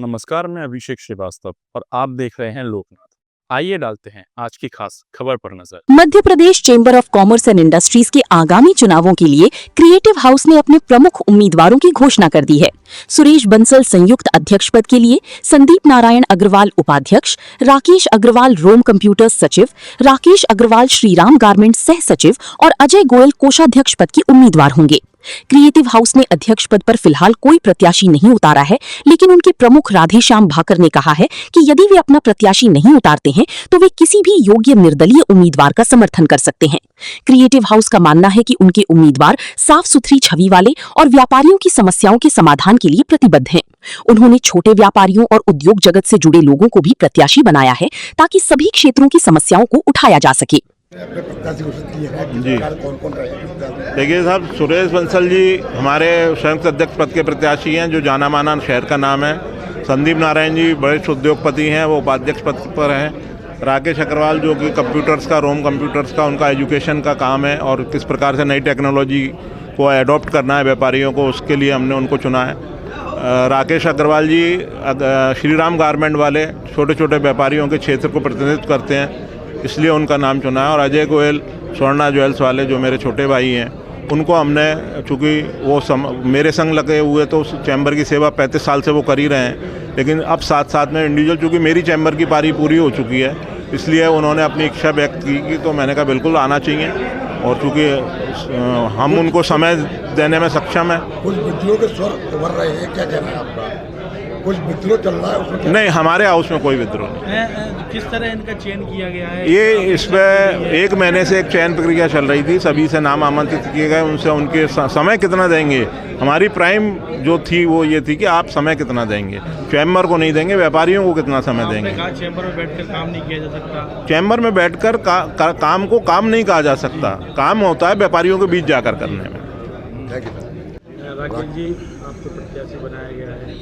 नमस्कार, मैं अभिषेक श्रीवास्तव और आप देख रहे हैं लोकनाथ। आइए डालते हैं आज की खास खबर पर नजर। Madhya Pradesh chamber of commerce and industries के आगामी चुनावों के लिए क्रिएटिव हाउस ने अपने प्रमुख उम्मीदवारों की घोषणा कर दी है। सुरेश बंसल संयुक्त अध्यक्ष पद के लिए संदीप नारायण अग्रवाल उपाध्यक्ष, राकेश अग्रवाल रोम कंप्यूटर्स सचिव, राकेश अग्रवाल श्रीराम गारमेंट्स सह सचिव और अजय गोयल कोषाध्यक्ष पद के उम्मीदवार होंगे। क्रिएटिव हाउस ने अध्यक्ष पद पर फिलहाल कोई प्रत्याशी नहीं उतारा है, लेकिन उनके प्रमुख राधेश्याम भाकर ने कहा है कि यदि वे अपना प्रत्याशी नहीं उतारते हैं तो वे किसी भी योग्य निर्दलीय उम्मीदवार का समर्थन कर सकते हैं। क्रिएटिव हाउस का मानना है कि उनके उम्मीदवार साफ सुथरी छवि वाले और व्यापारियों की समस्याओं के समाधान के लिए प्रतिबद्ध हैं। उन्होंने छोटे व्यापारियों और उद्योग जगत से जुड़े लोगों को भी प्रत्याशी बनाया है ताकि सभी क्षेत्रों की समस्याओं को उठाया जा सके। जी देखिए साहब, सुरेश बंसल जी हमारे संयुक्त अध्यक्ष पद के प्रत्याशी हैं, जो जाना माना शहर का नाम है। संदीप नारायण जी वरिष्ठ उद्योगपति हैं, वो उपाध्यक्ष पद पर हैं। राकेश अग्रवाल जो कि कंप्यूटर्स का, रोम कंप्यूटर्स का उनका एजुकेशन का काम है और किस प्रकार से नई टेक्नोलॉजी को एडॉप्ट करना है व्यापारियों को, उसके लिए हमने उनको चुना है। राकेश अग्रवाल जी श्रीराम गारमेंट वाले छोटे छोटे व्यापारियों के क्षेत्र को प्रतिनिधित्व करते हैं, इसलिए उनका नाम चुना है। और अजय गोयल स्वर्णा ज्वेल्स वाले जो मेरे छोटे भाई हैं, उनको हमने, चूँकि वो मेरे संग लगे हुए तो उस चैम्बर की सेवा 35 साल से वो कर ही रहे हैं, लेकिन अब साथ साथ में इंडिविजुअल, चूँकि मेरी चैम्बर की पारी पूरी हो चुकी है, इसलिए उन्होंने अपनी इच्छा व्यक्त की तो मैंने कहा बिल्कुल आना चाहिए। और चूँकि हम उनको समय देने में सक्षम है। कुछ विद्रोह के स्वर उभर रहे हैं, क्या कहना है आपका? कुछ विद्रोह चल रहा है? नहीं, हमारे हाउस में कोई विद्रोह नहीं। किस तरह इनका चयन किया गया है? ये इसमें 1 महीने से एक चयन प्रक्रिया चल रही थी, सभी से नाम आमंत्रित किए गए। उनसे उनके समय कितना देंगे, हमारी प्राइम जो थी वो ये थी कि आप समय कितना देंगे, चैम्बर को नहीं देंगे, व्यापारियों को कितना समय देंगे। चैम्बर में बैठकर काम नहीं किया जा सकता? चैम्बर में बैठकर काम को काम नहीं कहा जा सकता, काम होता है व्यापारियों के बीच जाकर करने में। राकेश जी, आपको प्रत्याशी बनाया गया है,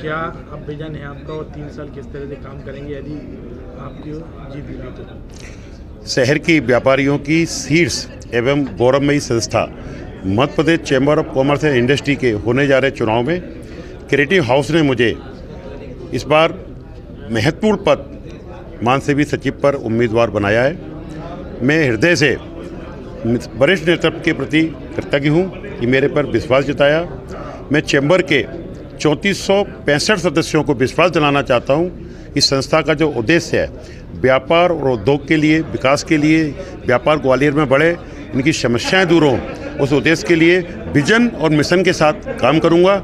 क्या अब विजन है आपका और 3 साल किस तरह से काम करेंगे यदि आपकी जीत मिली तो? शहर की व्यापारियों की शीर्ष एवं गौरवमयी संस्था Madhya Pradesh chamber of commerce and industry के होने जा रहे चुनाव में क्रिएटिव हाउस ने मुझे इस बार महत्वपूर्ण पद महासेवी सचिव पर उम्मीदवार बनाया है। मैं हृदय से वरिष्ठ नेतृत्व के प्रति कृतज्ञ हूँ कि मेरे पर विश्वास जताया। मैं चैम्बर के 3465 सदस्यों को विश्वास दिलाना चाहता हूँ। इस संस्था का जो उद्देश्य है व्यापार और उद्योग के लिए, विकास के लिए, व्यापार ग्वालियर में बढ़े, इनकी समस्याएं दूर हों, उस उद्देश्य के लिए विजन और मिशन के साथ काम करूँगा।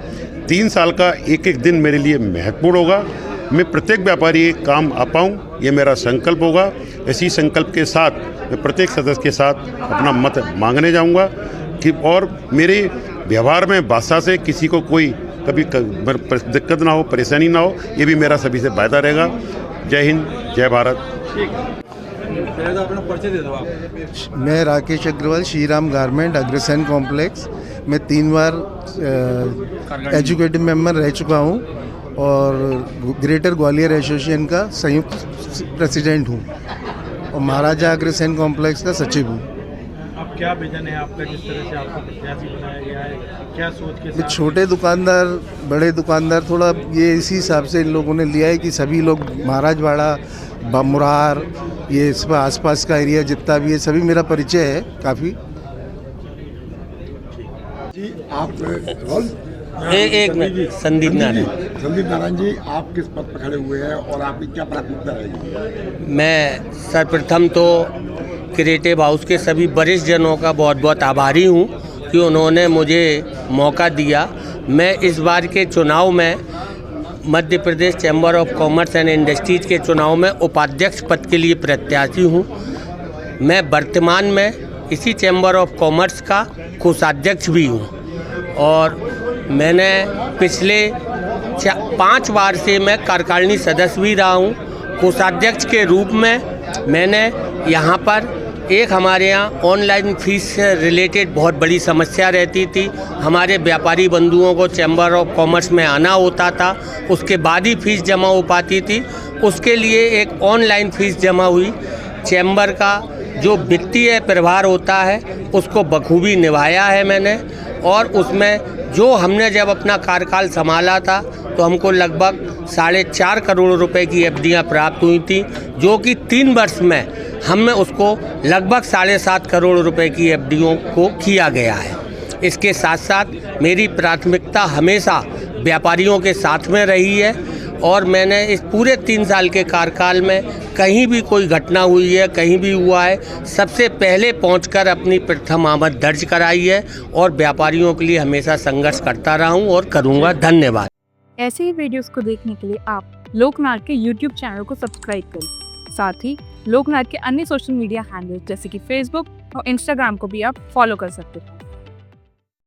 3 साल का एक एक दिन मेरे लिए महत्वपूर्ण होगा। मैं प्रत्येक व्यापारी काम आ पाऊँ, ये मेरा संकल्प होगा। इसी संकल्प के साथ मैं प्रत्येक सदस्य के साथ अपना मत मांगने जाऊँगा कि और मेरे व्यवहार में भाषा से किसी को कोई कभी दिक्कत ना हो, परेशानी ना हो, ये भी मेरा सभी से वायदा रहेगा। जय हिंद, जय भारत। अपना परिचय दे दो आप। मैं राकेश अग्रवाल, श्रीराम गारमेंट अग्रसेन कॉम्प्लेक्स में 3 बार एजुकेटिव मेंबर रह चुका हूँ और ग्रेटर ग्वालियर एसोसिएशन का संयुक्त प्रेसिडेंट हूँ और महाराजा अग्रसेन कॉम्प्लेक्स का सचिव हूँ। अब क्या विजन है आपका, जिस तरह से आपको प्रत्याशी बनाया गया है, क्या सोच के साथ? छोटे दुकानदार, बड़े दुकानदार, थोड़ा ये इसी हिसाब से इन लोगों ने लिया है कि सभी लोग महाराजवाड़ा, मुरार, ये सब आसपास का एरिया जितना भी है, सभी मेरा परिचय है काफ़ी। जी आप एक मिनट। संदीप नारायण जी, आप किस पद पर खड़े हुए हैं और आपकी क्या प्राथमिकता रहेगी? मैं सर्वप्रथम तो क्रिएटिव हाउस के सभी वरिष्ठ जनों का बहुत बहुत आभारी हूँ कि उन्होंने मुझे मौका दिया। मैं इस बार के चुनाव में Madhya Pradesh chamber of commerce and industries के चुनाव में उपाध्यक्ष पद के लिए प्रत्याशी हूँ। मैं वर्तमान में इसी चैम्बर ऑफ कॉमर्स का कोषाध्यक्ष भी हूँ और मैंने पिछले 5 बार से मैं कार्यकारिणी सदस्य भी रहा हूँ। कोषाध्यक्ष के रूप में मैंने यहाँ पर एक हमारे यहाँ ऑनलाइन फीस से रिलेटेड बहुत बड़ी समस्या रहती थी। हमारे व्यापारी बंधुओं को चैम्बर ऑफ कॉमर्स में आना होता था, उसके बाद ही फीस जमा हो पाती थी। उसके लिए एक ऑनलाइन फीस जमा हुई। चैम्बर का जो वित्तीय प्रभार होता है उसको बखूबी निभाया है मैंने और उसमें जो हमने जब अपना कार्यकाल संभाला था तो हमको लगभग 4.5 करोड़ रुपए की एफडीआं प्राप्त हुई थी, जो कि 3 वर्ष में हमने उसको लगभग 7.5 करोड़ रुपए की एफडीओ को किया गया है। इसके साथ साथ मेरी प्राथमिकता हमेशा व्यापारियों के साथ में रही है और मैंने इस पूरे 3 साल के कार्यकाल में कहीं भी कोई घटना हुई है, कहीं भी हुआ है, सबसे पहले पहुंचकर अपनी प्रथम आमद दर्ज कराई है और व्यापारियों के लिए हमेशा संघर्ष करता रहा हूं और करूंगा। धन्यवाद। ऐसे ही वीडियोस को देखने के लिए आप लोकनाथ के YouTube चैनल को सब्सक्राइब करें। साथ ही लोकनाथ के अन्य सोशल मीडिया हैंडल्स जैसे कि फेसबुक और इंस्टाग्राम को भी आप फॉलो कर सकते हैं।